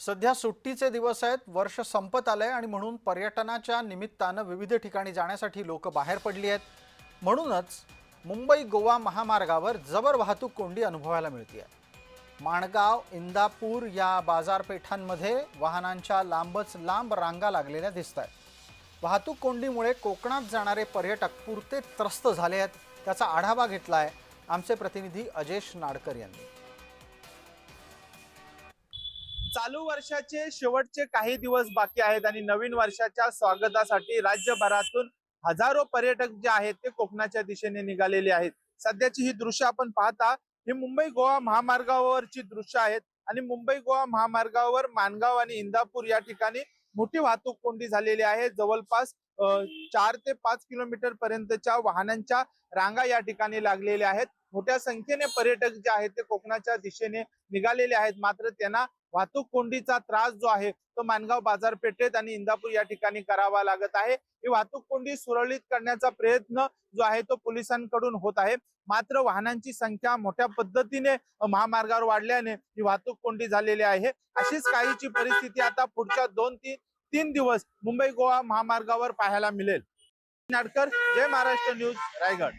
सध्या सुट्टीचे दिवस आहेत, वर्ष संपत आलंय आणि म्हणून पर्यटनाच्या निमित्तानं विविध ठिकाणी जाण्यासाठी लोक बाहेर पडली आहेत। म्हणूनच मुंबई गोवा महामार्गावर जबर वाहतूक कोंडी अनुभवायला मिळते। माणगाव, इंदापूर या बाजारपेठांमध्ये वाहनांच्या लांबच लांब रांगा लागलेल्या दिसतात। वाहतूक कोंडीमुळे कोकणात जाणारे पर्यटक पुरते त्रस्त झाले आहेत। त्याचा आढावा घेतलाय आमचे प्रतिनिधी अजेश नाडकर यांनी। चालू वर्षाचे शेवटचे काही दिवस बाकी आहेत आणि नवीन वर्षाच्या स्वागतासाठी राज्यभरातून हजारो पर्यटक जे आहेत ते कोकणाच्या दिशेने निघालेले आहेत। सध्याची ही दृश्य आपण पाहता, ही मुंबई गोवा महामार्गावरची दृश्य आहेत आणि मुंबई गोवा महामार्गावर माणगाव आणि इंदापूर या ठिकाणी मोठी वाहतूक कोंडी झालेली आहे। जवळपास 4 ते 5 किलोमीटर पर्यंतच्या वाहनांच्या रांगा या ठिकाणी लागलेल्या आहेत। मोठ्या संख्येने पर्यटक जे आहेत ते कोकणाच्या दिशेने निघालेले आहेत, मात्र त्यांना वाहतूक कोंडीचा त्रास जो आहे तो माणगाव बाजारपेठेत आणि इंदापूर या ठिकाणी करावा लागत आहे। ही वाहतूक कोंडी सुरळीत करण्याचा प्रयत्न जो आहे तो पोलिसांकडून होत आहे, मात्र वाहनांची संख्या मोठ्या पद्धतीने महामार्गावर वाढल्याने ही वाहतूक कोंडी झालेली आहे। अशीच काहीची परिस्थिती आता पुढच्या 2-3 दिवस मुंबई गोवा महामार्गावर पाहायला मिळेल। नाडकर, जय महाराष्ट्र न्यूज, रायगड।